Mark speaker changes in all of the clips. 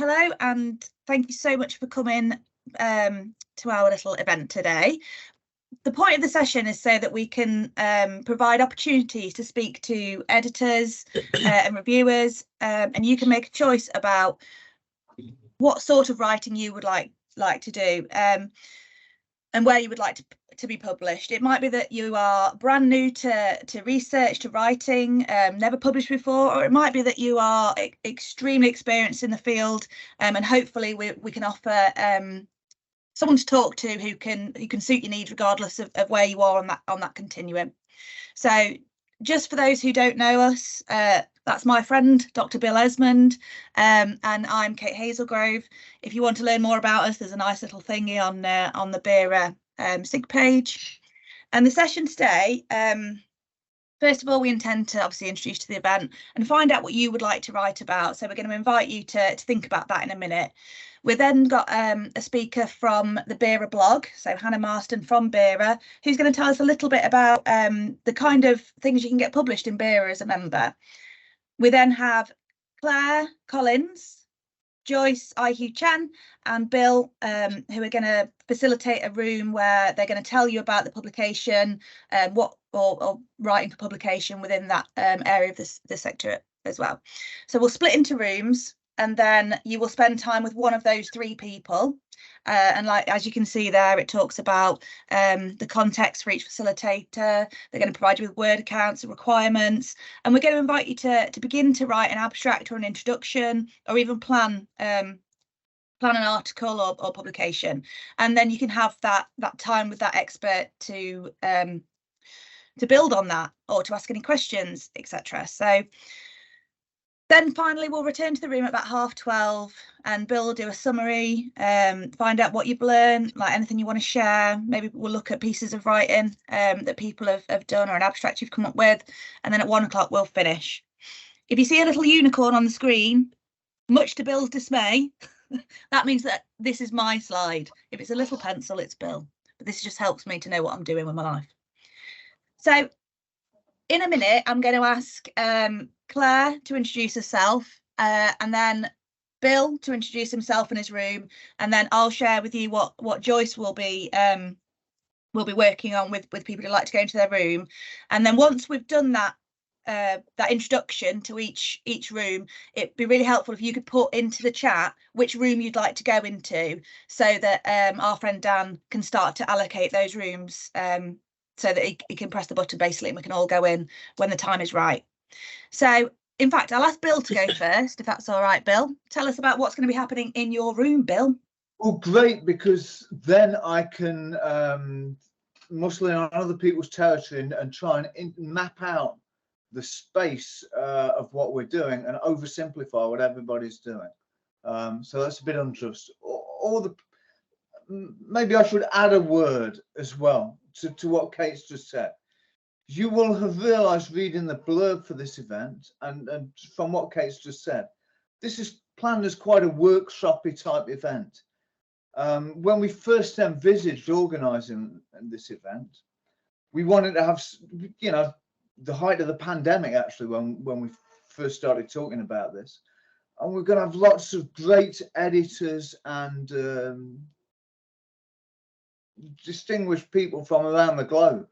Speaker 1: hello, and thank you so much for coming to our little event today. The point of the session is so that we can provide opportunities to speak to editors and reviewers, and you can make a choice about what sort of writing you would like to do, and where you would like to be published. It might be that you are brand new to research, to writing, never published before, or it might be that you are extremely experienced in the field, and hopefully we can offer someone to talk to who can suit your needs regardless of where you are on that continuum. So just for those who don't know us, that's my friend Dr. Bill Esmond, and I'm Kate Hazelgrove. If you want to learn more about us, there's a nice little thingy on the BERA SIG page. And the session today, first of all, we intend to obviously introduce you to the event and find out what you would like to write about. So we're going to invite you to think about that in a minute. We've then got a speaker from the BERA blog, so Hannah Marston from BERA, who's going to tell us a little bit about the kind of things you can get published in BERA as a member. We then have Claire Collins, Joyce IQ Chen and Bill, who are going to facilitate a room where they're going to tell you about the publication, or writing for publication within that area of the sector as well. So we'll split into rooms, and then you will spend time with one of those three people. And like, as you can see there, it talks about the context for each facilitator. They're going to provide you with word accounts and requirements, and we're going to invite you to begin to write an abstract or an introduction, or even plan an article or publication. And then you can have that time with that expert to build on that, or to ask any questions, etc. So then finally, we'll return to the room at about 12:30, and Bill will do a summary, find out what you've learned, like anything you want to share. Maybe we'll look at pieces of writing that people have done, or an abstract you've come up with. And then at 1 o'clock, we'll finish. If you see a little unicorn on the screen, much to Bill's dismay, that means that this is my slide. If it's a little pencil, it's Bill. But this just helps me to know what I'm doing with my life. So in a minute, I'm going to ask Claire to introduce herself, and then Bill to introduce himself in his room, and then I'll share with you what Joyce will be working on with people who like to go into their room. And then once we've done that introduction to each room, it'd be really helpful if you could put into the chat which room you'd like to go into, so that our friend Dan can start to allocate those rooms, so that he can press the button basically, and we can all go in when the time is right. So in fact, I'll ask Bill to go first, if that's all right. Bill, tell us about what's going to be happening in your room, Bill.
Speaker 2: Well, great, because then I can muscle in on other people's territory and try and map out the space of what we're doing and oversimplify what everybody's doing. So that's a bit unjust. Maybe I should add a word as well to what Kate's just said. You will have realised reading the blurb for this event, and from what Kate's just said, this is planned as quite a workshopy type event. When we first envisaged organising this event, we wanted to have, you know, the height of the pandemic actually when we first started talking about this, and we're going to have lots of great editors and distinguished people from around the globe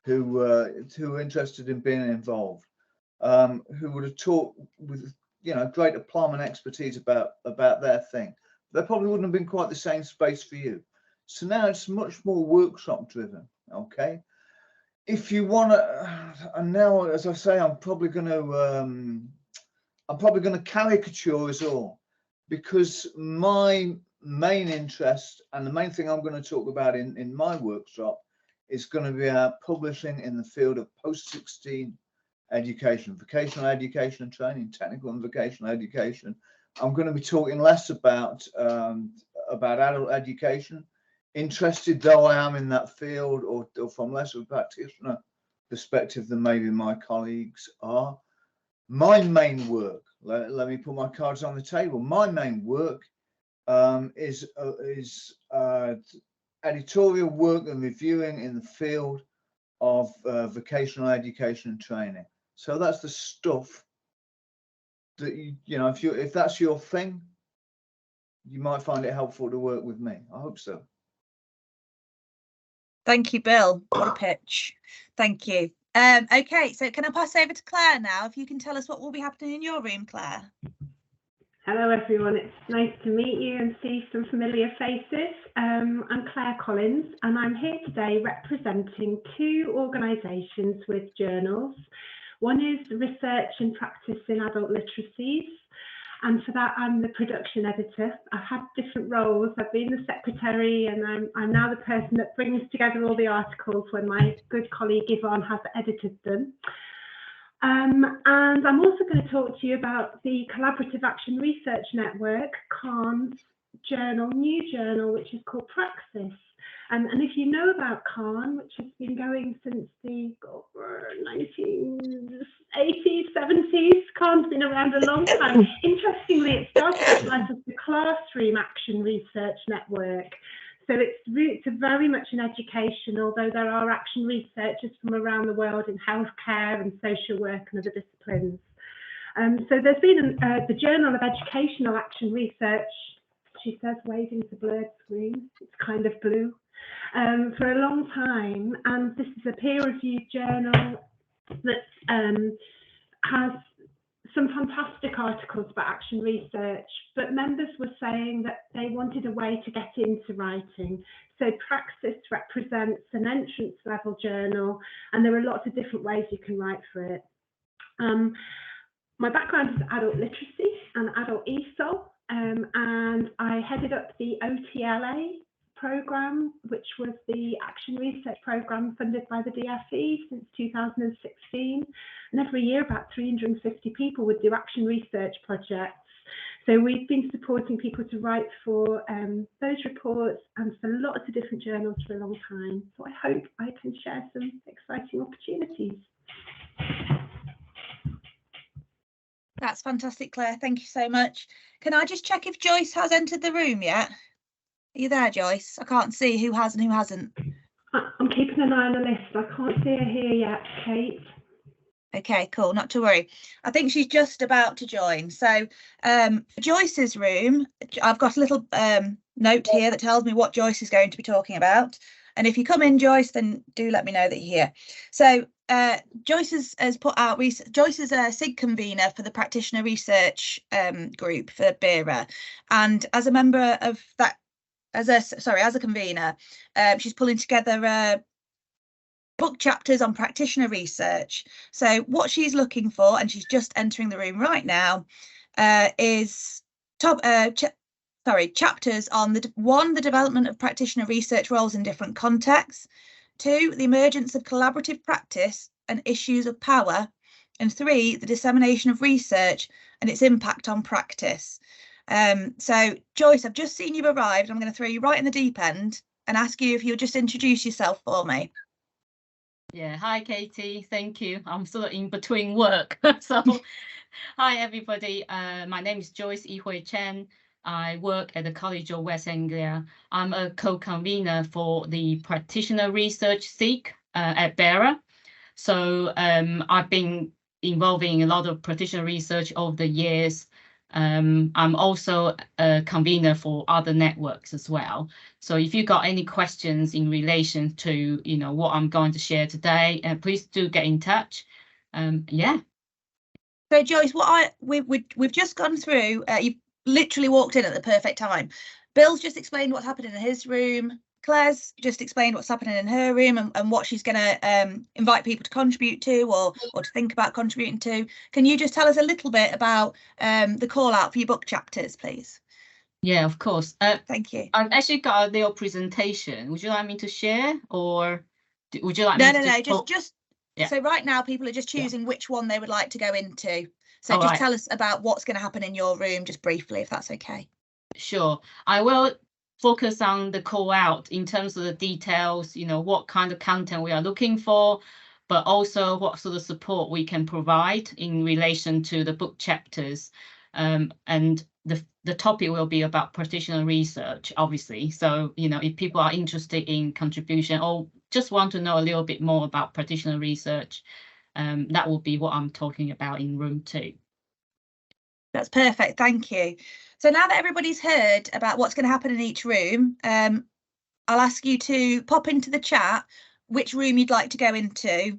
Speaker 2: who are interested in being involved, who would have talked with, you know, great aplomb and expertise about their thing. There probably wouldn't have been quite the same space for you. So now it's much more workshop driven. Okay, if you want to, and now, as I say, I'm probably going to caricature us all, because my main interest and the main thing I'm going to talk about in my workshop is going to be publishing in the field of post-16 education, vocational education and training, technical and vocational education. I'm going to be talking less about adult education, interested though I am in that field, or from less of a practitioner perspective than maybe my colleagues are. My main work, let me put my cards on the table. My main work is editorial work and reviewing in the field of vocational education and training. So that's the stuff that you know, if that's your thing, you might find it helpful to work with me. I hope so.
Speaker 1: Thank you, Bill. What a pitch. Thank you. Okay, so can I pass over to Claire now? If you can tell us what will be happening in your room, Claire.
Speaker 3: Hello everyone, it's nice to meet you and see some familiar faces. I'm Claire Collins and I'm here today representing two organisations with journals. One is Research and Practice in Adult Literacies, and for that I'm the production editor. I've had different roles. I've been the secretary and I'm now the person that brings together all the articles when my good colleague Yvonne has edited them. And I'm also going to talk to you about the Collaborative Action Research Network, CARN's new journal, which is called Praxis. And if you know about CARN, which has been going since the 1980s, 70s, CARN's been around a long time. Interestingly, it started its life as the Classroom Action Research Network. So its roots are very much in education, although there are action researchers from around the world in healthcare and social work and other disciplines. So there's been the Journal of Educational Action Research, she says, waving to blurred screen, it's kind of blue, for a long time. And this is a peer-reviewed journal that has some fantastic articles about action research, but members were saying that they wanted a way to get into writing. So Praxis represents an entrance level journal, and there are lots of different ways you can write for it. My background is adult literacy and adult ESOL, and I headed up the OTLA programme, which was the action research programme funded by the DFE since 2016. And every year about 350 people would do action research projects. So we've been supporting people to write for those reports and for lots of different journals for a long time. So I hope I can share some exciting opportunities.
Speaker 1: That's fantastic, Claire. Thank you so much. Can I just check if Joyce has entered the room yet? Are you there, Joyce? I can't see who has and who hasn't.
Speaker 3: I'm keeping an eye on the list. I can't see her here yet, Kate.
Speaker 1: Okay, cool, not to worry. I think she's just about to join. So for Joyce's room, I've got a little note here that tells me what Joyce is going to be talking about. And if you come in, Joyce, then do let me know that you're here. So Joyce has put out, Joyce is a SIG convener for the practitioner research group for BERA. And as a member of that, as a convener, she's pulling together book chapters on practitioner research. So what she's looking for, and she's just entering the room right now, is chapters on the development of practitioner research roles in different contexts, 2, the emergence of collaborative practice and issues of power, and 3, the dissemination of research and its impact on practice. So Joyce, I've just seen you've arrived. I'm going to throw you right in the deep end and ask you if you'll just introduce yourself for me.
Speaker 4: Yeah, hi Katie, thank you. I'm sort of in between work. So hi everybody, my name is Joyce Yihui Chen. I work at the College of West Anglia. I'm a co-convener for the practitioner research SIG at BERA. So I've been involving a lot of practitioner research over the years. I'm also a convener for other networks as well. So if you've got any questions in relation to, what I'm going to share today, please do get in touch. Yeah.
Speaker 1: So Joyce, we've just gone through, you literally walked in at the perfect time. Bill's just explained what's happening in his room. Claire's just explained what's happening in her room and what she's going to invite people to contribute to or to think about contributing to. Can you just tell us a little bit about the call out for your book chapters, please?
Speaker 4: Yeah, of course.
Speaker 1: Thank you.
Speaker 4: I've actually got a little presentation. Would you like me to share, or would you like
Speaker 1: me
Speaker 4: to
Speaker 1: just yeah. So right now people are just choosing which one they would like to go into. So
Speaker 4: All
Speaker 1: just
Speaker 4: right.
Speaker 1: Tell us about what's going to happen in your room, just briefly, if that's okay.
Speaker 4: Sure. I will focus on the call out in terms of the details, what kind of content we are looking for, but also what sort of support we can provide in relation to the book chapters. And the topic will be about practitioner research, obviously. So, if people are interested in contribution or just want to know a little bit more about practitioner research, that will be what I'm talking about in room 2.
Speaker 1: That's perfect, thank you. So now that everybody's heard about what's going to happen in each room, I'll ask you to pop into the chat which room you'd like to go into.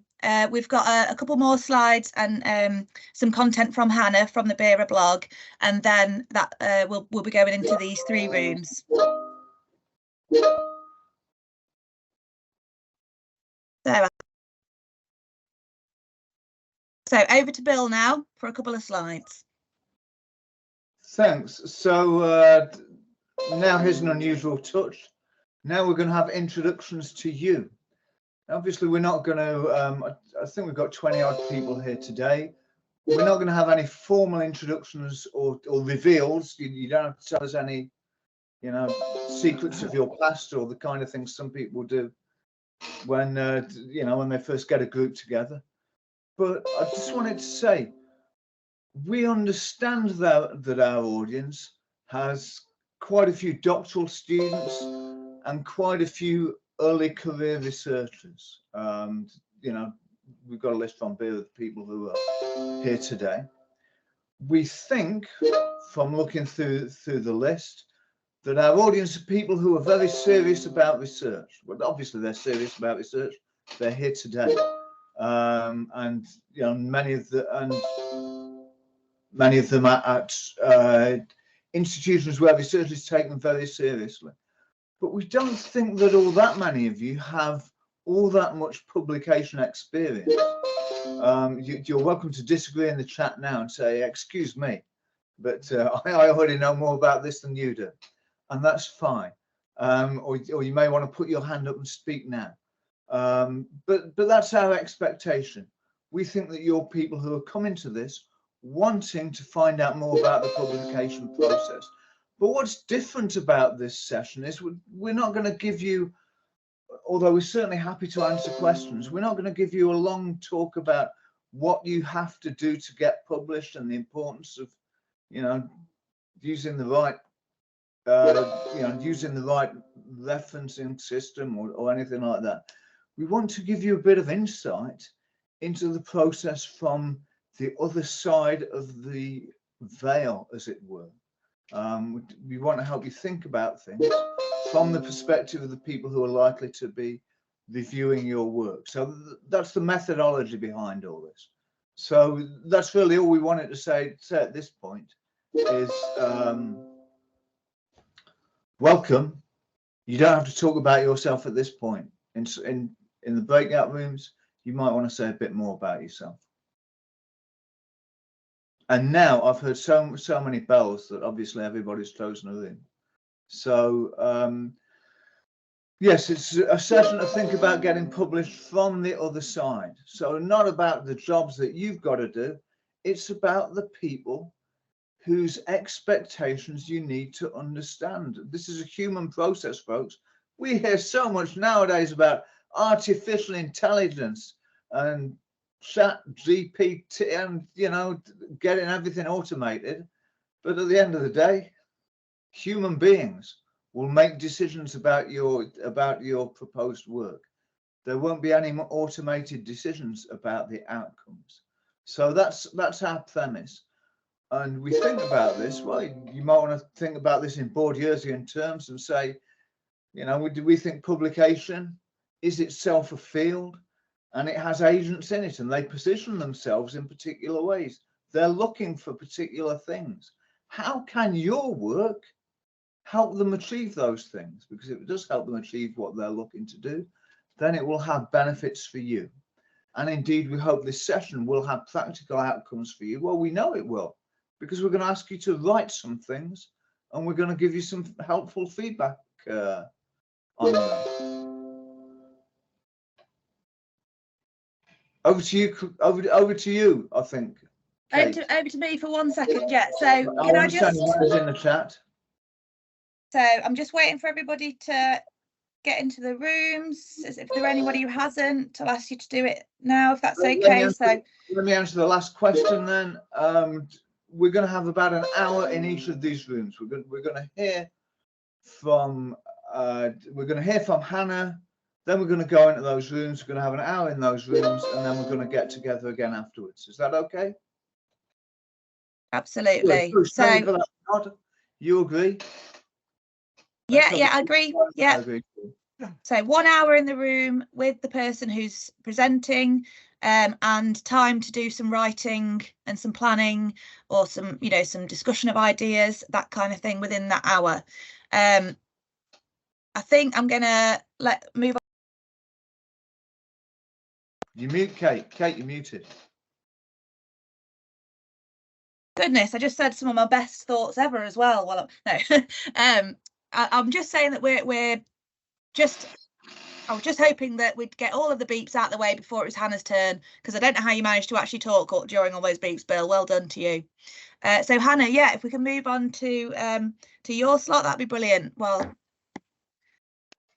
Speaker 1: We've got a couple more slides and some content from Hannah from the BERA blog, and then that we'll be going into these 3 rooms. So over to Bill now for a couple of slides.
Speaker 2: Thanks. So now here's an unusual touch. Now we're going to have introductions to you. Obviously, we're not going to, I think we've got 20 odd people here today. We're not going to have any formal introductions or reveals. You don't have to tell us any, you know, secrets of your past or the kind of things some people do when, you know, when they first get a group together. But I just wanted to say, we understand that our audience has quite a few doctoral students and quite a few early career researchers. You know, we've got a list from BERA of people who are here today. We think, from looking through the list, that our audience are people who are very serious about research. Well, obviously they're serious about research. They're here today, and you know, many of them are at institutions where research is taken very seriously. But we don't think that all that many of you have all that much publication experience. You're welcome to disagree in the chat now and say, excuse me, but I already know more about this than you do, and that's fine. Or you may want to put your hand up and speak now. But that's our expectation. We think that you're people who are coming to this wanting to find out more about the publication process. But what's different about this session is we're not going to give you, although we're certainly happy to answer questions, we're not going to give you a long talk about what you have to do to get published and the importance of, you know, using the right, using the right referencing system or anything like that. We want to give you a bit of insight into the process from the other side of the veil, as it were. We want to help you think about things from the perspective of the people who are likely to be reviewing your work. So that's the methodology behind all this. So that's really all we wanted to say at this point is welcome. You don't have to talk about yourself at this point. In the breakout rooms, you might want to say a bit more about yourself. And now I've heard so many bells that obviously everybody's chosen a room. So yes, it's a session to think about getting published from the other side. So not about the jobs that you've got to do. It's about the people whose expectations you need to understand. This is a human process, folks. We hear so much nowadays about artificial intelligence and chat GPT and, you know, getting everything automated. But at the end of the day, human beings will make decisions about your proposed work. There won't be any more automated decisions about the outcomes. So that's our premise. And we think about this, well, you might want to think about this in Bourdieusian terms and say, you know, do we think publication is itself a field and it has agents in it and they position themselves in particular ways? They're looking for particular things. How can your work help them achieve those things? Because if it does help them achieve what they're looking to do, then it will have benefits for you. And indeed, we hope this session will have practical outcomes for you. Well, we know it will, because we're going to ask you to write some things and we're going to give you some helpful feedback on them. Over to you, I think.
Speaker 1: Over to me for 1 second. Yeah, so can I just
Speaker 2: in the chat?
Speaker 1: So I'm just waiting for everybody to get into the rooms. If there anybody who hasn't, I'll ask you to do it now if that's okay. Let
Speaker 2: me answer the last question then. We're going to have about an hour in each of these rooms. We're going to hear from Hannah. Then we're going to go into those rooms. We're going to have an hour in those rooms, and then we're going to get together again afterwards. Is that okay?
Speaker 1: Absolutely.
Speaker 2: Yeah,
Speaker 1: So
Speaker 2: you agree?
Speaker 1: yeah, I agree. Yeah.
Speaker 2: I agree.
Speaker 1: So 1 hour in the room with the person who's presenting, and time to do some writing and some planning, or some, you know, some discussion of ideas, that kind of thing within that hour. I think I'm gonna move on.
Speaker 2: You mute Kate. Kate, you're muted.
Speaker 1: Goodness, I just said some of my best thoughts ever as well. Well, no, I'm just saying that we're just. I was just hoping that we'd get all of the beeps out of the way before it was Hannah's turn, because I don't know how you managed to actually talk during all those beeps, Bill. Well done to you. So Hannah, yeah, if we can move on to your slot, that'd be brilliant. Well.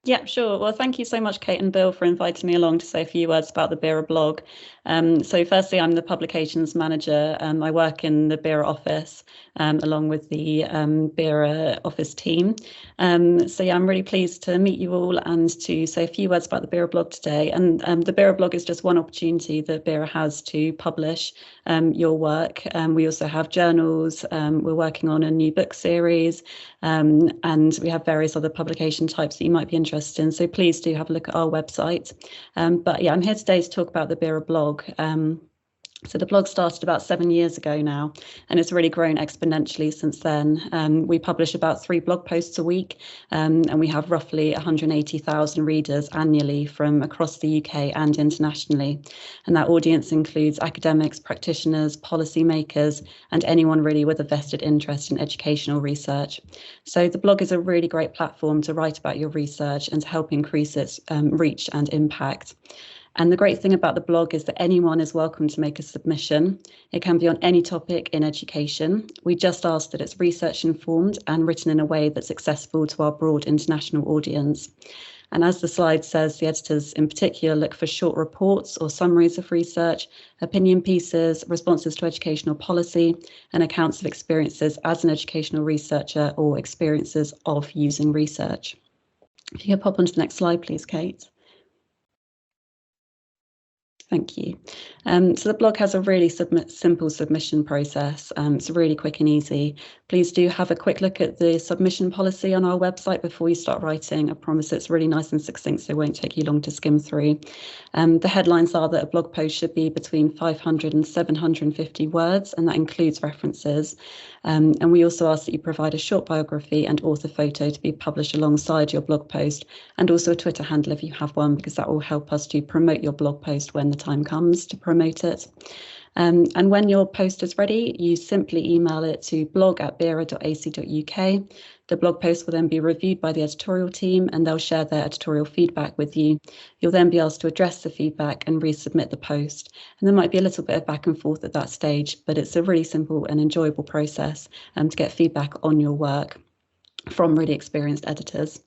Speaker 5: Yeah, sure. Well, thank you so much, Kate and Bill, for inviting me along to say a few words about the BERA blog. So firstly, I'm the publications manager. I work in the BERA office along with the BERA office team. So yeah, I'm really pleased to meet you all and to say a few words about the BERA blog today. And the BERA blog is just one opportunity that BERA has to publish your work. We also have journals. We're working on a new book series, and we have various other publication types that you might be interested in. So please do have a look at our website. But yeah, I'm here today to talk about the BERA blog. So the blog started about 7 years ago now, and it's really grown exponentially since then. We publish about 3 blog posts a week, and we have roughly 180,000 readers annually from across the UK and internationally. And that audience includes academics, practitioners, policymakers, and anyone really with a vested interest in educational research. So the blog is a really great platform to write about your research and to help increase its reach and impact. And the great thing about the blog is that anyone is welcome to make a submission. It can be on any topic in education. We just ask that it's research informed and written in a way that's accessible to our broad international audience. And as the slide says, the editors in particular look for short reports or summaries of research, opinion pieces, responses to educational policy, and accounts of experiences as an educational researcher or experiences of using research. If you could pop onto the next slide, please, Kate. Thank you. So the blog has a really simple submission process. It's really quick and easy. Please do have a quick look at the submission policy on our website before you start writing. I promise it's really nice and succinct, so it won't take you long to skim through. The headlines are that a blog post should be between 500 and 750 words, and that includes references. And we also ask that you provide a short biography and author photo to be published alongside your blog post, and also a Twitter handle if you have one, because that will help us to promote your blog post when the time comes to promote it. And when your post is ready, you simply email it to blog@bera.ac.uk. The blog post will then be reviewed by the editorial team, and they'll share their editorial feedback with you. You'll then be asked to address the feedback and resubmit the post. And there might be a little bit of back and forth at that stage, but it's a really simple and enjoyable process to get feedback on your work from really experienced editors.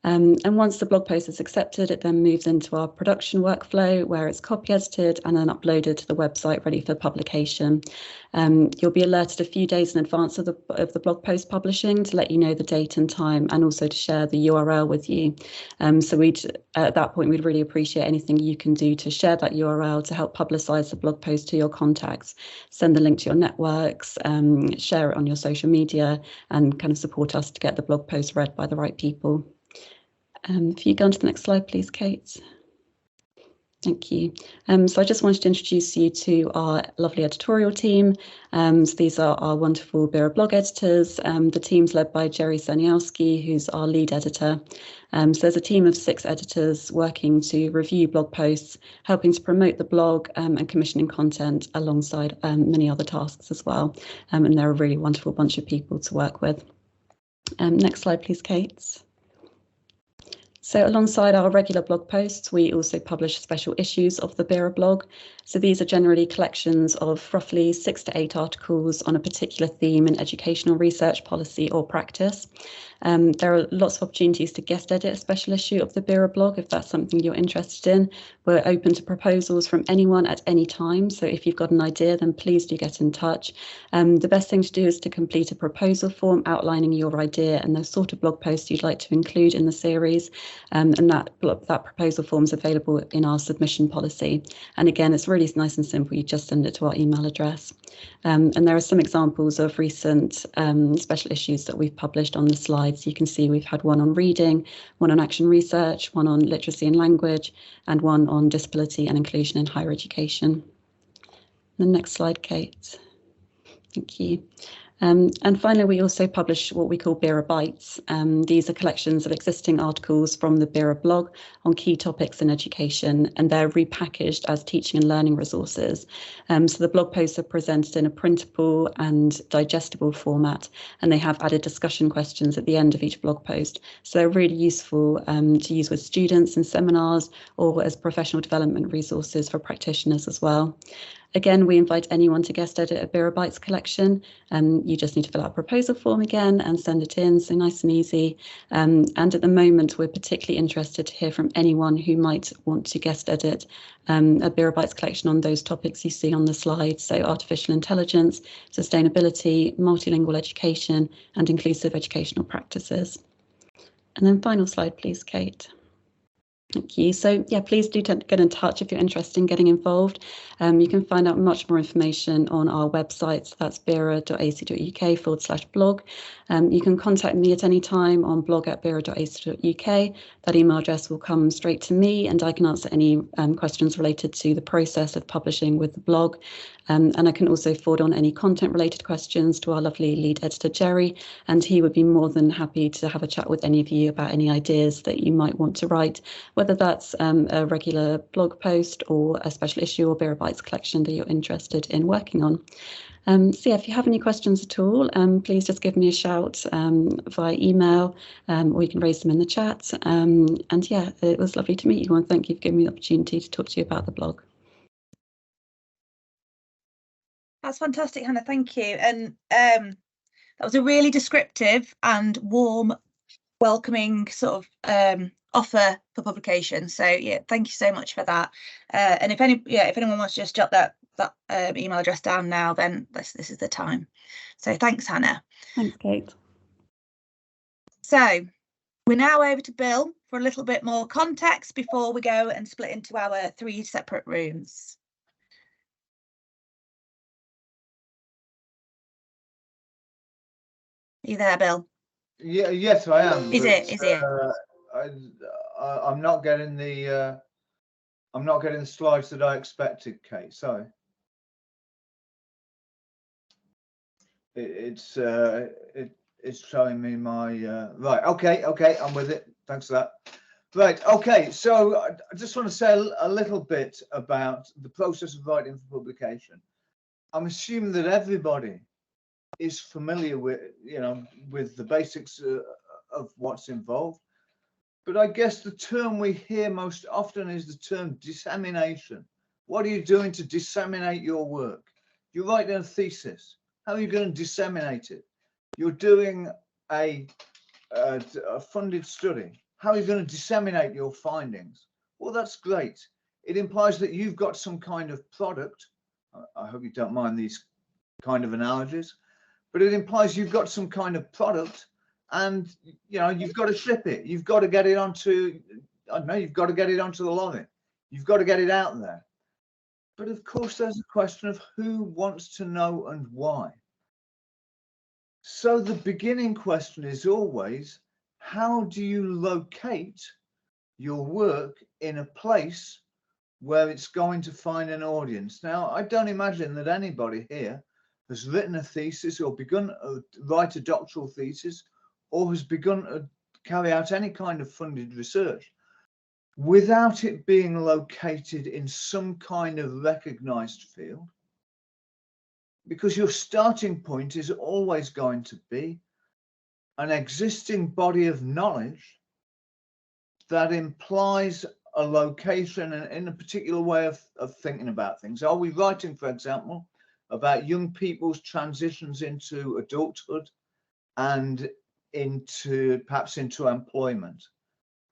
Speaker 5: And once the blog post is accepted, it then moves into our production workflow, where it's copy edited and then uploaded to the website ready for publication. You'll be alerted a few days in advance of the blog post publishing to let you know the date and time, and also to share the URL with you. So at that point, we'd really appreciate anything you can do to share that URL to help publicise the blog post to your contacts. Send the link to your networks, share it on your social media, and kind of support us to get the blog post read by the right people. If you go on to the next slide, please, Kate. Thank you. So I just wanted to introduce you to our lovely editorial team. So these are our wonderful BERA blog editors. The team's led by Jerry Seniowski, who's our lead editor. So there's a team of 6 editors working to review blog posts, helping to promote the blog, and commissioning content alongside many other tasks as well. And they're a really wonderful bunch of people to work with. Next slide, please, Kate. So alongside our regular blog posts, we also publish special issues of the BERA blog. So these are generally collections of roughly 6 to 8 articles on a particular theme in educational research, policy or practice. There are lots of opportunities to guest edit a special issue of the BERA blog if that's something you're interested in. We're open to proposals from anyone at any time, so if you've got an idea, then please do get in touch. The best thing to do is to complete a proposal form outlining your idea and the sort of blog posts you'd like to include in the series, and that proposal form is available in our submission policy. And again, it's really nice and simple. You just send it to our email address. And there are some examples of recent special issues that we've published on the slides. You can see we've had one on reading, one on action research, one on literacy and language, and one on disability and inclusion in higher education. The next slide, Kate. Thank you. And finally, we also publish what we call BERA Bites. These are collections of existing articles from the BERA blog on key topics in education, and they're repackaged as teaching and learning resources. So the blog posts are presented in a printable and digestible format, and they have added discussion questions at the end of each blog post. So they're really useful to use with students in seminars or as professional development resources for practitioners as well. Again, we invite anyone to guest edit a BERA Bites collection. You just need to fill out a proposal form again and send it in, so nice and easy. And at the moment, we're particularly interested to hear from anyone who might want to guest edit a BERA Bites collection on those topics you see on the slide, so artificial intelligence, sustainability, multilingual education, and inclusive educational practices. And then final slide, please, Kate. Thank you. So yeah, please do get in touch if you're interested in getting involved. You can find out much more information on our website. So that's bera.ac.uk/blog. You can contact me at any time on blog@bera.ac.uk. That email address will come straight to me, and I can answer any questions related to the process of publishing with the blog. And I can also forward on any content related questions to our lovely lead editor, Jerry, and he would be more than happy to have a chat with any of you about any ideas that you might want to write, whether that's a regular blog post or a special issue or BERA Bites collection that you're interested in working on. So yeah, if you have any questions at all, please just give me a shout via email, or you can raise them in the chat. And yeah, it was lovely to meet you, and thank you for giving me the opportunity to talk to you about the blog.
Speaker 1: That's fantastic, Hannah, thank you. And that was a really descriptive and warm, welcoming sort of offer for publication. So yeah, thank you so much for that. And if anyone wants to just jot that email address down now, then this is the time. So thanks, Hannah.
Speaker 5: Thanks, Kate.
Speaker 1: So we're now over to Bill for a little bit more context before we go and split into our 3 separate rooms. Are you there, Bill?
Speaker 2: Yeah, yes, I am.
Speaker 1: Is it?
Speaker 2: I'm not getting the slides that I expected, Kate. Sorry. It's showing me my right. Okay, I'm with it. Thanks for that. Right. Okay. So I just want to say a little bit about the process of writing for publication. I'm assuming that everybody is familiar with, with the basics of what's involved. But I guess the term we hear most often is the term dissemination. What are you doing to disseminate your work? You're writing a thesis. How are you going to disseminate it? You're doing a funded study. How are you going to disseminate your findings? Well, that's great. It implies that you've got some kind of product. I hope you don't mind these kind of analogies. But it implies you've got some kind of product, and you've got to ship it. You've got to get it onto, you've got to get it onto the lorry. You've got to get it out there. But of course, there's a question of who wants to know and why. So the beginning question is always, how do you locate your work in a place where it's going to find an audience? Now, I don't imagine that anybody here has written a thesis or begun to write a doctoral thesis or has begun to carry out any kind of funded research without it being located in some kind of recognized field, because your starting point is always going to be an existing body of knowledge that implies a location and in a particular way of thinking about things. Are we writing, for example, about young people's transitions into adulthood and into perhaps into employment,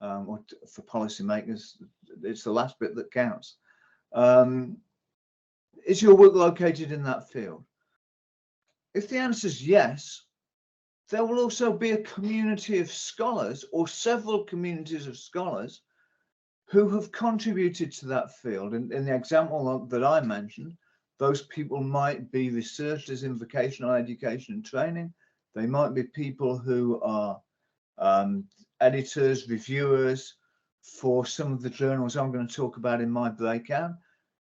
Speaker 2: or for policymakers, it's the last bit that counts. Is your work located in that field? If the answer is yes, there will also be a community of scholars, or several communities of scholars, who have contributed to that field. In the example that I mentioned, those people might be researchers in vocational education and training. They might be people who are editors, reviewers for some of the journals I'm going to talk about in my breakout.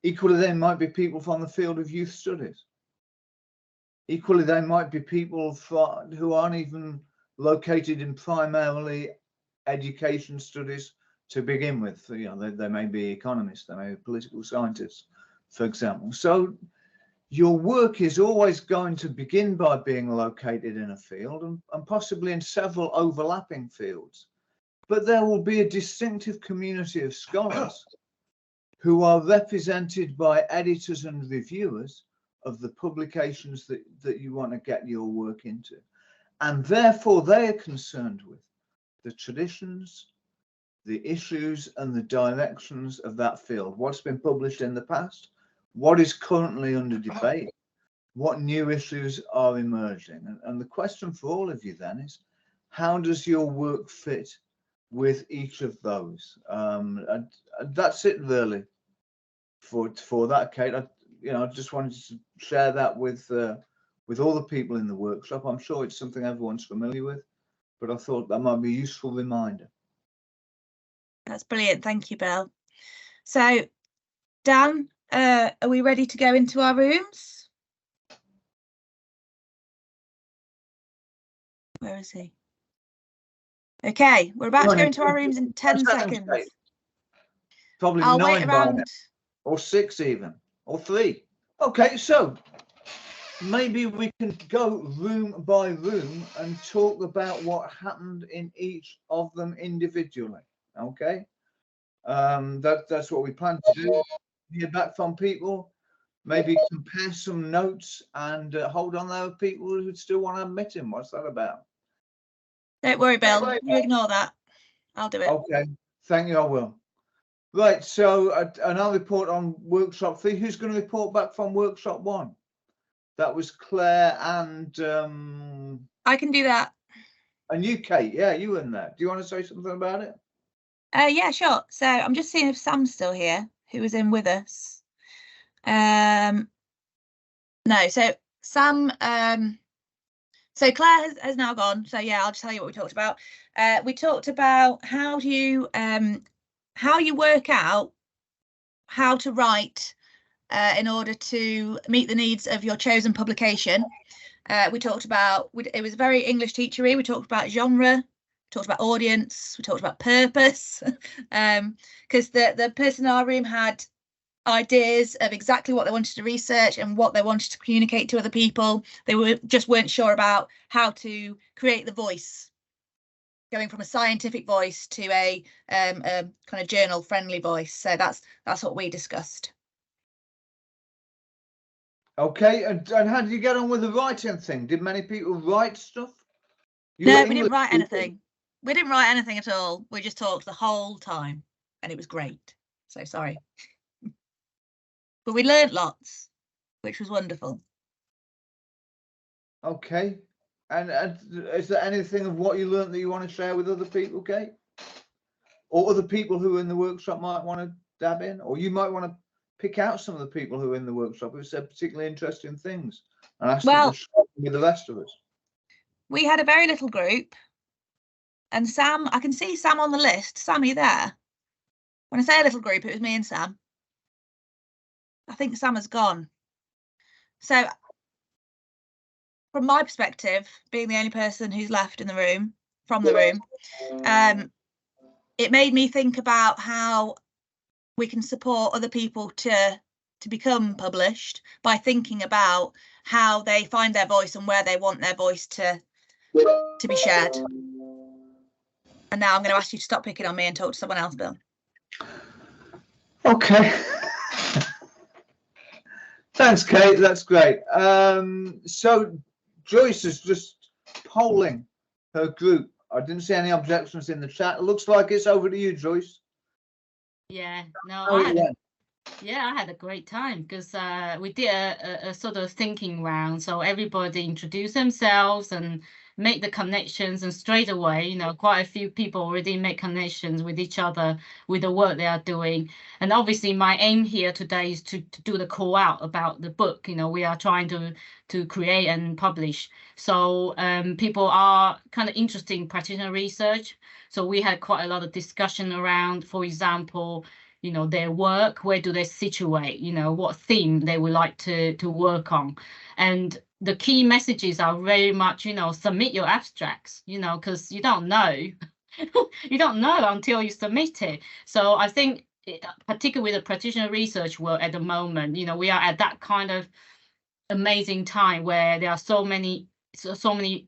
Speaker 2: Equally, they might be people from the field of youth studies. Equally, they might be people who aren't even located in primarily education studies to begin with. You know, they may be economists, they may be political scientists, for example. So your work is always going to begin by being located in a field, and possibly in several overlapping fields. But there will be a distinctive community of scholars who are represented by editors and reviewers of the publications that you want to get your work into. And therefore they are concerned with the traditions, the issues and the directions of that field. What's been published in the past, what is currently under debate, what new issues are emerging. And the question for all of you then is, how does your work fit with each of those? And that's it really for that, Kate. I just wanted to share that with all the people in the workshop. I'm sure it's something everyone's familiar with, but I thought that might be a useful reminder.
Speaker 1: That's brilliant. Thank you, Bill. So, Dan, are we ready to go into our rooms? Where is he? Okay, we're about to go into our rooms in 10 seconds.
Speaker 2: Probably
Speaker 1: I'll
Speaker 2: 9
Speaker 1: wait around.
Speaker 2: or 6 even, or 3. Okay, so maybe we can go room by room and talk about what happened in each of them individually. Okay, that's what we plan to do. Hear back from people, maybe compare some notes, and hold on there with people who still want to admit him. What's that about?
Speaker 1: Don't worry, Bill. You ignore that. I'll do it.
Speaker 2: Okay, thank you. I will. Right, so and I'll report on workshop 3. Who's going to report back from workshop 1? That was Claire and
Speaker 1: I can do that.
Speaker 2: And you, Kate. Yeah, you in there. Do you want to say something about it?
Speaker 1: Yeah, sure. So I'm just seeing if Sam's still here, who was in with us. No, so Sam, so Claire has now gone. So yeah, I'll just tell you what we talked about. We talked about how you work out how to write in order to meet the needs of your chosen publication. We talked about, it was very English teachery. We talked about genre, we talked about audience, we talked about purpose, because the person in our room had ideas of exactly what they wanted to research and what they wanted to communicate to other people. They weren't sure about how to create the voice, going from a scientific voice to a kind of journal friendly voice. So that's what we discussed.
Speaker 2: Okay, and how did you get on with the writing thing? Did many people write stuff?
Speaker 1: No, we didn't write anything. We didn't write anything at all. We just talked the whole time, and it was great. So sorry. But we learned lots, which was wonderful.
Speaker 2: Okay, and is there anything of what you learned that you want to share with other people, Kate? Or other people who are in the workshop might want to dab in? Or you might want to pick out some of the people who are in the workshop who said particularly interesting things and ask them to share with the rest of us.
Speaker 1: We had a very little group, and Sam, I can see Sam on the list. Sam, are you there? When I say a little group, it was me and Sam. I think Sam has gone. So from my perspective, being the only person who's left in the room, from the room, it made me think about how we can support other people to become published by thinking about how they find their voice and where they want their voice to be shared. And now I'm going to ask you to stop picking on me and talk to someone else, Bill.
Speaker 2: Okay. Thanks, Kate. That's great. So Joyce is just polling her group. I didn't see any objections in the chat. It looks like it's over to you, Joyce.
Speaker 4: Yeah, no,
Speaker 2: Oh,
Speaker 4: I had a great time because we did a sort of thinking round. So everybody introduced themselves and make the connections, and straight away, you know, quite a few people already make connections with each other with the work they are doing. And obviously my aim here today is to do the call out about the book. You know, we are trying to create and publish. So people are kind of interested in practitioner research. So we had quite a lot of discussion around, for example, you know, their work, where do they situate, you know, what theme they would like to work on. And the key messages are very much, you know, submit your abstracts, you know, because you don't know. You don't know until you submit it. So I think, particularly with the practitioner research work at the moment, you know, we are at that kind of amazing time where there are so many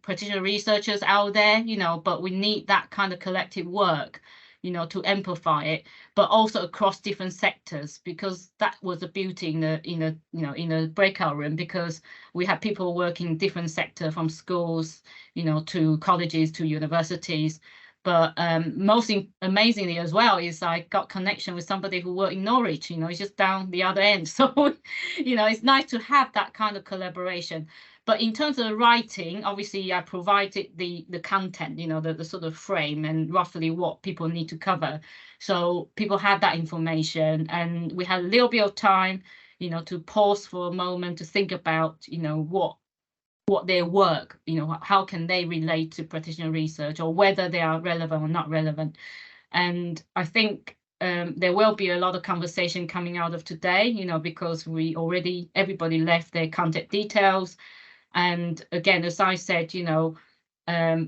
Speaker 4: practitioner researchers out there, you know, but we need that kind of collective work, you know, to amplify it, but also across different sectors, because that was the beauty in the breakout room, because we have people working in different sectors, from schools, you know, to colleges, to universities. But most amazingly as well is I got connection with somebody who worked in Norwich, you know, it's just down the other end. So, you know, it's nice to have that kind of collaboration. But in terms of the writing, obviously I provided the content, you know, the sort of frame and roughly what people need to cover. So people have that information, and we had a little bit of time, you know, to pause for a moment to think about, you know, what their work, you know, how can they relate to practitioner research, or whether they are relevant or not relevant. And I think there will be a lot of conversation coming out of today, you know, because everybody left their contact details. And again, as I said, you know,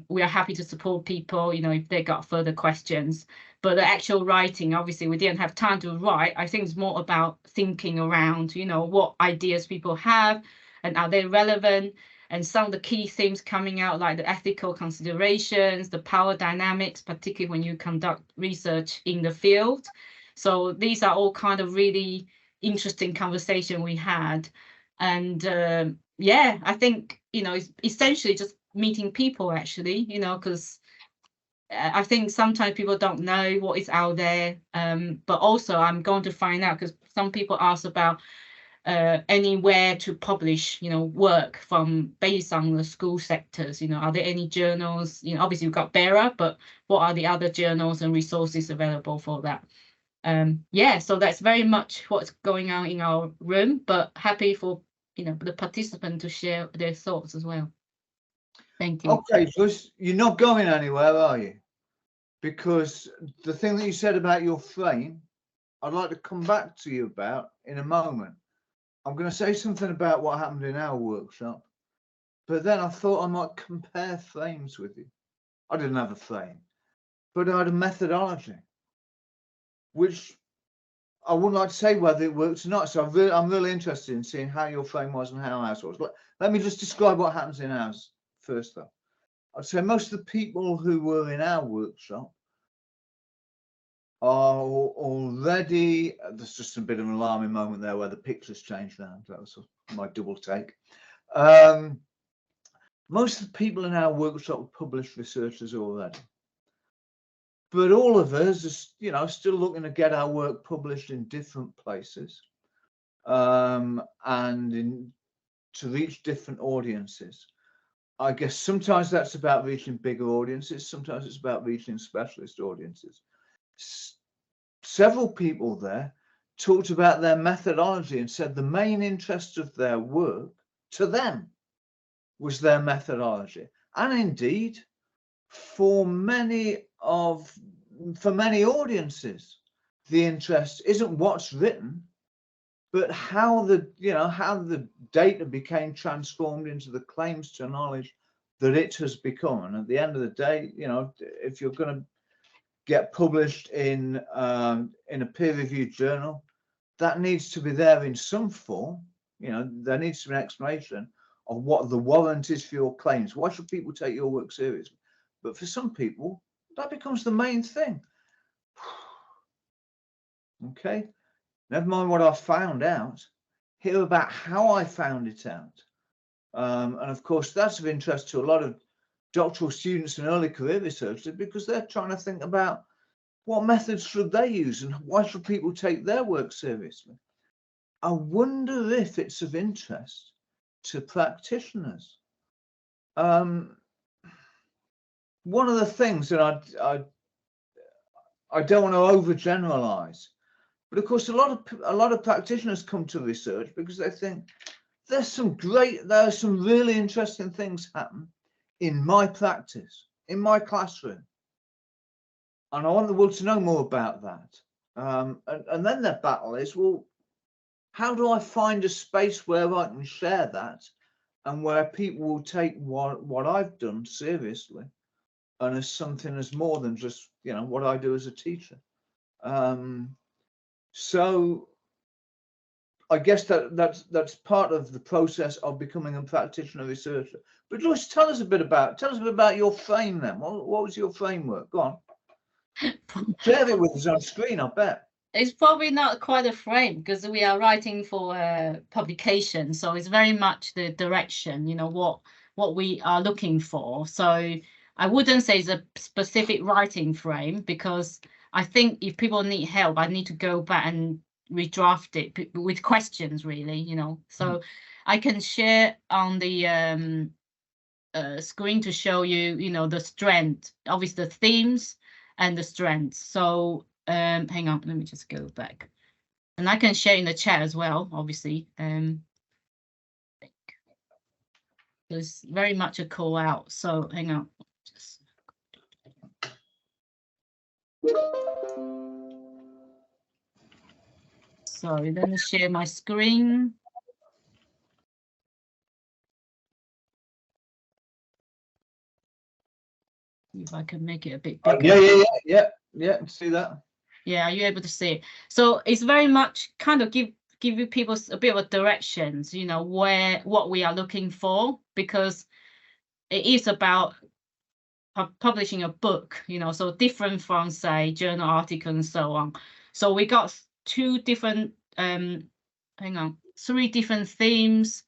Speaker 4: we are happy to support people, you know, if they got further questions. But the actual writing, obviously, we didn't have time to write. I think it's more about thinking around, you know, what ideas people have and are they relevant. And some of the key themes coming out, like the ethical considerations, the power dynamics, particularly when you conduct research in the field. So these are all kind of really interesting conversation we had. And yeah, I think, you know, it's essentially just meeting people, actually, you know, because I think sometimes people don't know what is out there. But also I'm going to find out, because some people ask about anywhere to publish, you know, work from based on the school sectors. You know, are there any journals? You know, obviously we've got BERA, but what are the other journals and resources available for that? Yeah, so that's very much what's going on in our room, but happy for, you know, the participant to share their thoughts as well. Thank you.
Speaker 2: Okay, so you're not going anywhere, are you? Because the thing that you said about your frame, I'd like to come back to you about in a moment. I'm going to say something about what happened in our workshop, but then I thought I might compare frames with you. I didn't have a frame, but I had a methodology, which I wouldn't like to say whether it works or not. So I'm really interested in seeing how your frame was and how ours was. Let me just describe what happens in ours first, though. I'd say most of the people who were in our workshop are already, there's just a bit of an alarming moment there where the pictures changed around. That was my double take. Most of the people in our workshop are published researchers already. But all of us are, you know, still looking to get our work published in different places and to reach different audiences. I guess sometimes that's about reaching bigger audiences. Sometimes it's about reaching specialist audiences. Several people there talked about their methodology and said the main interest of their work to them was their methodology. And indeed, for many audiences, the interest isn't what's written, but how the data became transformed into the claims to knowledge that it has become. And at the end of the day, you know, if you're going to get published in a peer-reviewed journal, that needs to be there in some form. You know, there needs to be an explanation of what the warrant is for your claims. Why should people take your work seriously? But for some people, that becomes the main thing. Okay, never mind what I found out. Hear about how I found it out. And of course, that's of interest to a lot of doctoral students and early career researchers, because they're trying to think about what methods should they use and why should people take their work seriously. I wonder if it's of interest to practitioners. One of the things that I don't want to overgeneralize, but of course a lot of practitioners come to research because they think there are some really interesting things happen in my practice, in my classroom, and I want the world to know more about that. And then their battle is, well, how do I find a space where I can share that and where people will take what I've done seriously and as something as more than just, you know, what I do as a teacher. So I guess that's part of the process of becoming a practitioner researcher. But Joyce, tell us a bit about your frame then. What was your framework? Go on. Share it with us on screen, I bet.
Speaker 4: It's probably not quite a frame because we are writing for a publication, so it's very much the direction, you know, what we are looking for. So I wouldn't say it's a specific writing frame, because I think if people need help, I need to go back and redraft it with questions, really, you know. So I can share on the screen to show you, you know, the strength, obviously the themes and the strengths. So hang on, let me just go back, and I can share in the chat as well, obviously. There's very much a call out, so hang on. Sorry, let me share my screen. If I can make it a bit bigger.
Speaker 2: Yeah, see that.
Speaker 4: Yeah, are you able to see it? So it's very much kind of give you people a bit of directions, you know, what we are looking for, because it is about publishing a book, you know, so different from, say, journal article and so on. So we got three different themes.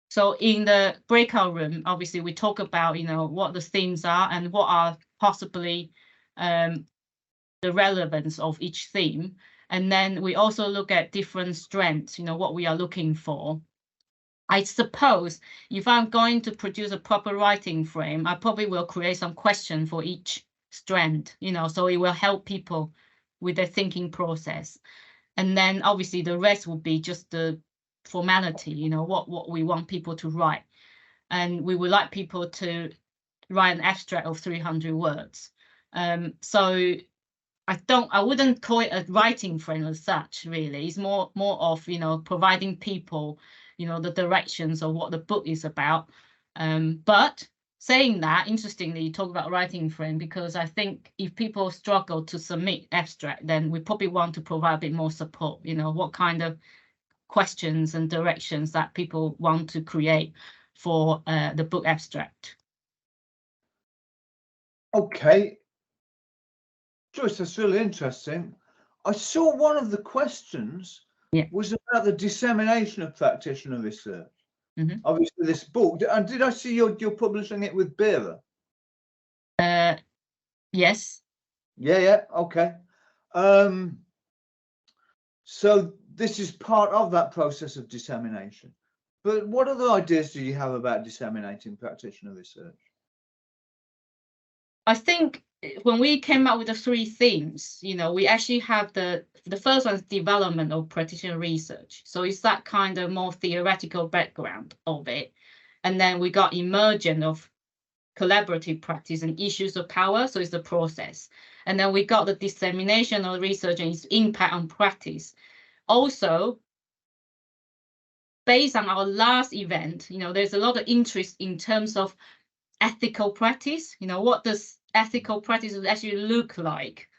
Speaker 4: So in the breakout room, obviously we talk about, you know, what the themes are and what are possibly the relevance of each theme. And then we also look at different strengths, you know, what we are looking for. I suppose if I'm going to produce a proper writing frame, I probably will create some question for each strand, you know, so it will help people with their thinking process. And then obviously the rest will be just the formality, you know, what we want people to write. And we would like people to write an abstract of 300 words. So I wouldn't call it a writing frame as such, really. It's more of, you know, providing people, you know, the directions of what the book is about. But saying that, interestingly, you talk about writing frame, because I think if people struggle to submit abstract, then we probably want to provide a bit more support, you know, what kind of questions and directions that people want to create for the book abstract.
Speaker 2: Okay. Joyce, that's really interesting. I saw one of the questions was about the dissemination of practitioner research. Obviously, this book. And did I see you're publishing it with BERA?
Speaker 4: Yes.
Speaker 2: Yeah. Okay. So this is part of that process of dissemination. But what other ideas do you have about disseminating practitioner research?
Speaker 4: I think when we came up with the three themes, you know, we actually have the first one is development of practitioner research. So it's that kind of more theoretical background of it. And then we got emergence of collaborative practice and issues of power. So it's the process. And then we got the dissemination of research and its impact on practice. Also, based on our last event, you know, there's a lot of interest in terms of ethical practice. You know, what does ethical practice actually look like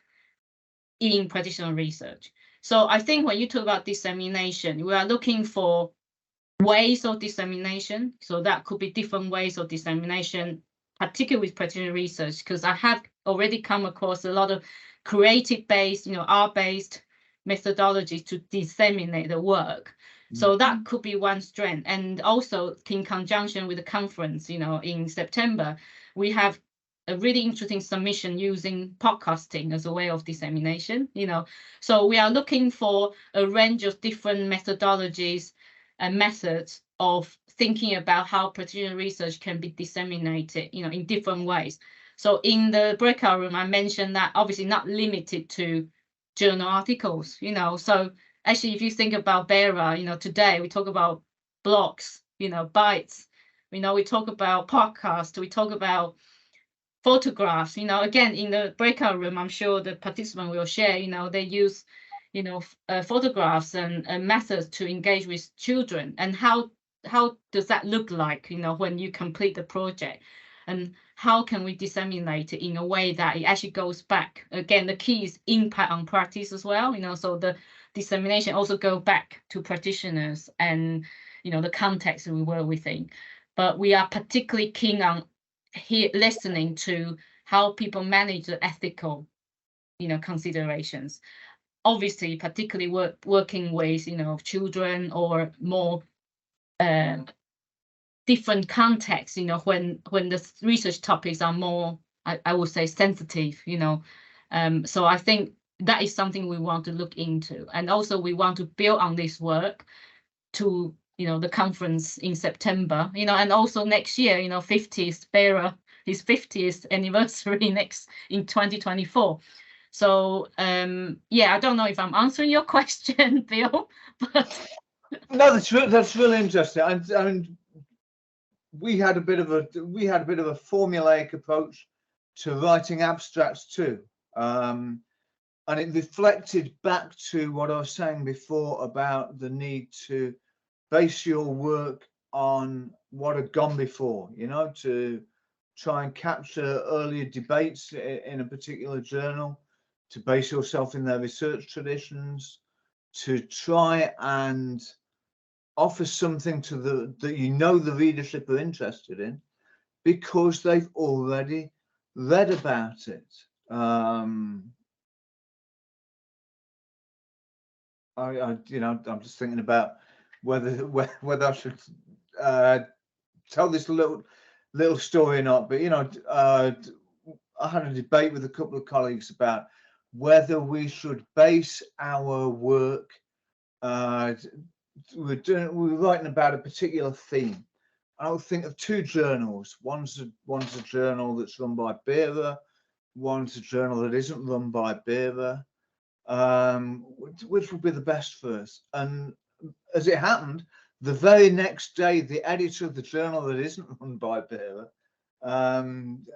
Speaker 4: in practitioner research? So I think when you talk about dissemination, we are looking for ways of dissemination. So that could be different ways of dissemination, particularly with practitioner research, because I have already come across a lot of creative-based, you know, art-based methodologies to disseminate the work. So that could be one strength. And also in conjunction with the conference, in September, we have a really interesting submission using podcasting as a way of dissemination, So we are looking for a range of different methodologies and methods of thinking about how practitioner research can be disseminated, in different ways. So in the breakout room, I mentioned that obviously not limited to journal articles, So actually, if you think about BERA, today we talk about blogs, bytes, we talk about podcasts, we talk about photographs, again, in the breakout room, I'm sure the participant will share, they use, photographs and methods to engage with children. And how does that look like, when you complete the project? And how can we disseminate it in a way that it actually goes back? Again, the key is impact on practice as well, so the dissemination also go back to practitioners and, the context we work within. But we are particularly keen on listening to how people manage the ethical, considerations. Obviously, particularly working with, children or more different contexts, when the research topics are more, I would say, sensitive, So I think that is something we want to look into. And also we want to build on this work to, the conference in September, and also next year, 50th BERA, his 50th anniversary in 2024. So yeah, I don't know if I'm answering your question, Bill, but
Speaker 2: no, that's really interesting. And we had a bit of a formulaic approach to writing abstracts too, and it reflected back to what I was saying before about the need to base your work on what had gone before, to try and capture earlier debates in a particular journal, to base yourself in their research traditions, to try and offer something to that the readership are interested in because they've already read about it. I'm just thinking about whether I should tell this little story or not, but I had a debate with a couple of colleagues about whether we should base our work. We're writing about a particular theme. I would think of two journals. One's a journal that's run by BERA. One's a journal that isn't run by BERA. Which would be the best for us? And as it happened, the very next day, the editor of the journal that isn't run by BERA happened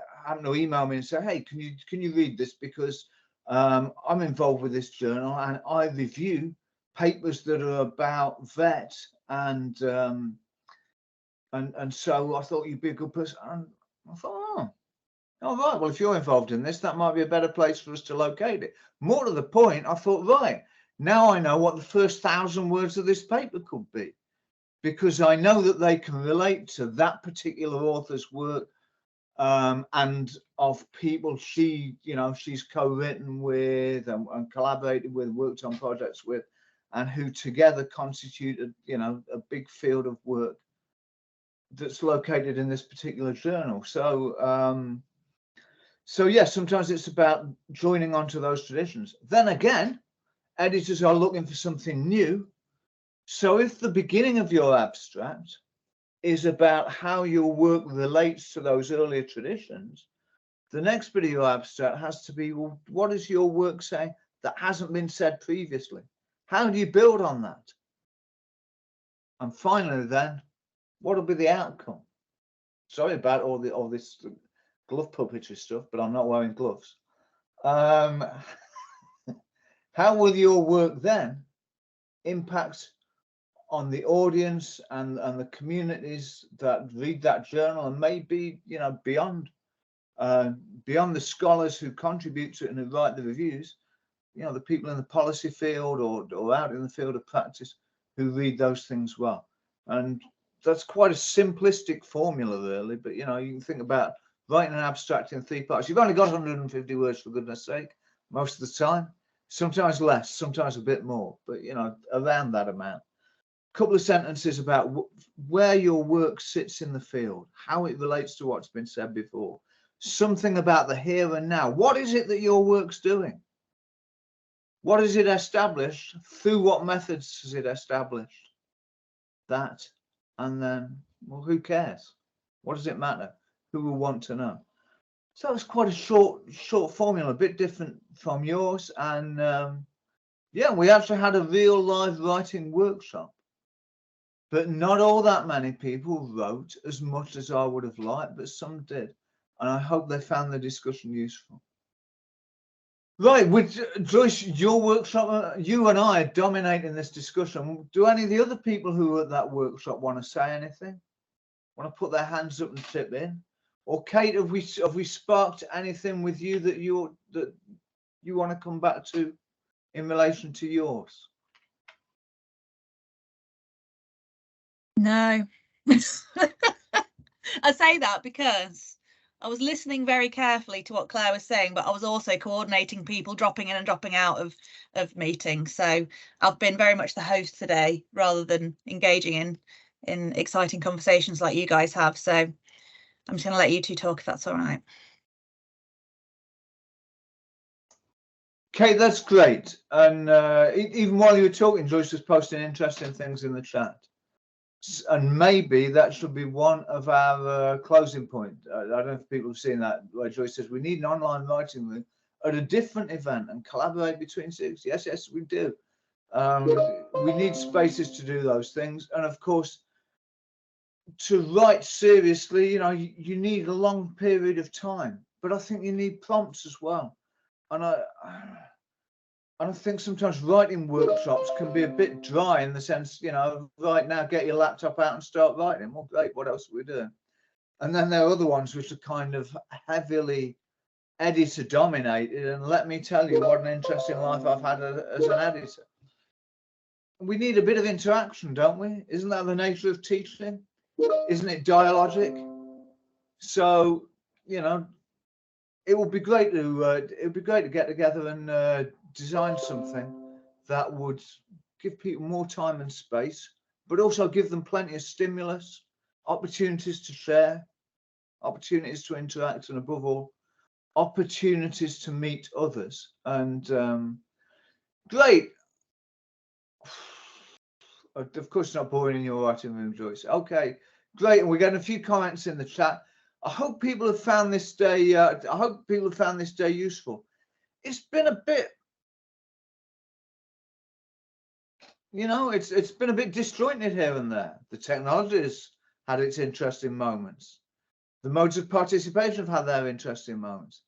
Speaker 2: to email me and say, "Hey, can you read this? Because I'm involved with this journal and I review papers that are about vet and so I thought you'd be a good person." And I thought, oh, all right, well, if you're involved in this, that might be a better place for us to locate it. More to the point, I thought, right, now I know what the first 1,000 words of this paper could be, because I know that they can relate to that particular author's work and of people she's co-written with and collaborated with, worked on projects with, and who together constitute a big field of work that's located in this particular journal. So yes, sometimes it's about joining onto those traditions. Then again, editors are looking for something new. So if the beginning of your abstract is about how your work relates to those earlier traditions, the next bit of your abstract has to be, well, what is your work saying that hasn't been said previously? How do you build on that? And finally, then, what will be the outcome? Sorry about all this glove puppetry stuff, but I'm not wearing gloves. How will your work then impact on the audience and the communities that read that journal, and maybe beyond the scholars who contribute to it and who write the reviews, the people in the policy field or out in the field of practice who read those things well. And that's quite a simplistic formula, really, but you can think about writing an abstract in 3 parts. You've only got 150 words, for goodness sake, most of the time. Sometimes less, sometimes a bit more, but around that amount. couple of sentences about where your work sits in the field, how it relates to what's been said before, something about the here and now. What is it that your work's doing? What is it established? Through what methods is it established? That, and then, well, who cares? What does it matter? Who will want to know? So that was quite a short formula, a bit different from yours. And yeah, we actually had a real live writing workshop, but not all that many people wrote as much as I would have liked, but some did. And I hope they found the discussion useful. Right, with Joyce, your workshop, you and I are dominating this discussion. Do any of the other people who were at that workshop want to say anything? Want to put their hands up and chip in? Or Kate, have we sparked anything with you that you want to come back to in relation to yours?
Speaker 1: No. I say that because I was listening very carefully to what Claire was saying, but I was also coordinating people dropping in and dropping out of meetings. So I've been very much the host today rather than engaging in exciting conversations like you guys have. So I'm just going to let you two talk if that's all right.
Speaker 2: Kate, that's great. And even while you were talking, Joyce was posting interesting things in the chat. And maybe that should be one of our closing points. I don't know if people have seen that, where Joyce says we need an online writing room at a different event and collaborate between cities. Yes, yes, we do. We need spaces to do those things. And of course, to write seriously, you need a long period of time, but I think you need prompts as well. And I think sometimes writing workshops can be a bit dry in the sense, right now, get your laptop out and start writing. Well, great, what else are we doing? And then there are other ones which are kind of heavily editor dominated. And let me tell you what an interesting life I've had as an editor. We need a bit of interaction, don't we? Isn't that the nature of teaching? Isn't it dialogic? So, it would be great to get together and design something that would give people more time and space, but also give them plenty of stimulus, opportunities to share, opportunities to interact, and above all, opportunities to meet others. And great. Of course, not boring in your writing room, Joyce. Okay, great. And we're getting a few comments in the chat. I hope people have found this day. Useful. It's been a bit, it's been a bit disjointed here and there. The technology has had its interesting moments. The modes of participation have had their interesting moments.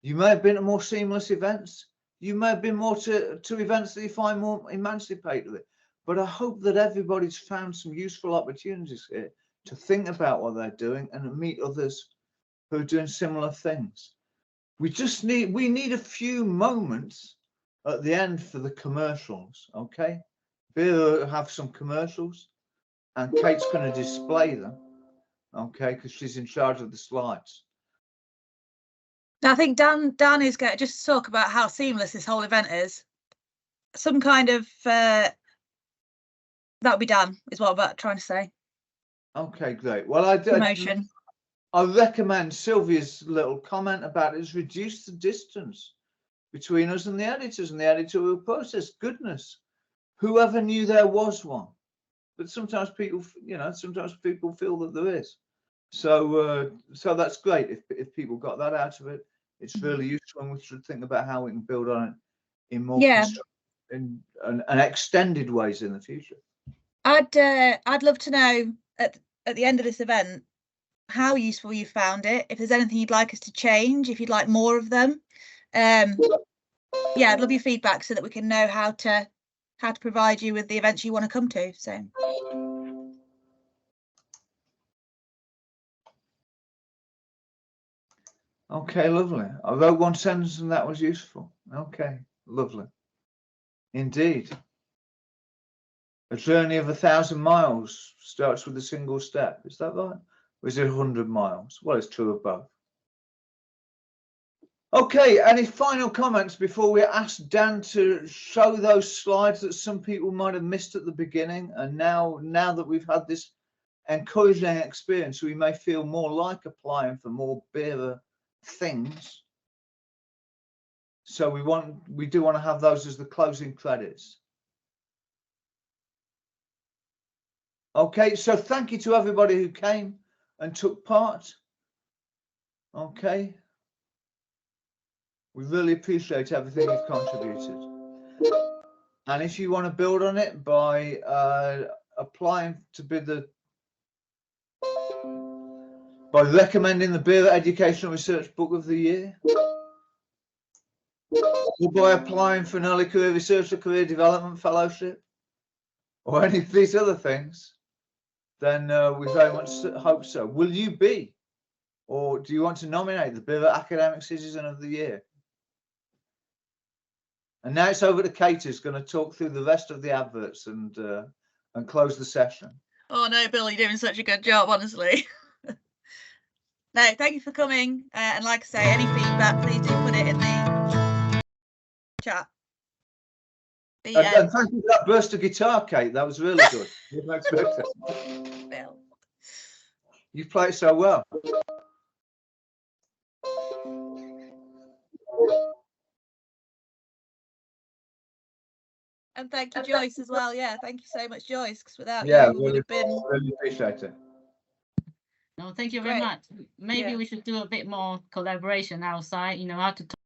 Speaker 2: You may have been to more seamless events. You may have been more to events that you find more emancipatory. But I hope that everybody's found some useful opportunities here to think about what they're doing and meet others who are doing similar things. We need a few moments at the end for the commercials, okay? BERA have some commercials and Kate's going to display them, okay, because she's in charge of the slides.
Speaker 1: I think Dan is going to just talk about how seamless this whole event is. Some kind of that'll be done, is what I'm about trying to say. Okay, great. Well,
Speaker 2: I recommend Sylvia's little comment about it has reduced the distance between us and the editors and the editorial process. Goodness, whoever knew there was one? But sometimes people, feel that there is. So that's great. If people got that out of it, it's really useful, and we should think about how we can build on it in more and extended ways in the future.
Speaker 1: I'd love to know at the end of this event how useful you found it. If there's anything you'd like us to change, if you'd like more of them, I'd love your feedback so that we can know how to provide you with the events you want to come to. So.
Speaker 2: Okay, lovely. I wrote one sentence and that was useful. Okay, lovely. Indeed. A journey of 1,000 miles starts with a single step. Is that right? Or is it 100 miles? Well, it's true of both. Okay, any final comments before we ask Dan to show those slides that some people might have missed at the beginning, and now that we've had this encouraging experience, we may feel more like applying for more BERA things. So we do want to have those as the closing credits. Okay, so thank you to everybody who came and took part. Okay. We really appreciate everything you've contributed. And if you want to build on it by applying to be by recommending the BERA Educational Research Book of the Year, or by applying for an Early Career Research or Career Development Fellowship, or any of these other things, then we very much hope so. Will you be, or do you want to nominate the BERA Academic Citizen of the Year? And now it's over to Katie, who's going to talk through the rest of the adverts and close the session.
Speaker 1: Oh no, Bill, you're doing such a good job, honestly. No, thank you for coming. And like I say, any feedback, please do put it in the chat.
Speaker 2: And thank you for that burst of guitar, Kate. That was really good. Didn't expect it.
Speaker 1: Bill.
Speaker 2: You play it so well.
Speaker 1: And thank you, Joyce, as well. Yeah, thank you so much, Joyce, because without you, we would have been.
Speaker 2: Really appreciate it.
Speaker 4: No, thank you very much. Maybe we should do a bit more collaboration outside, you know, how to talk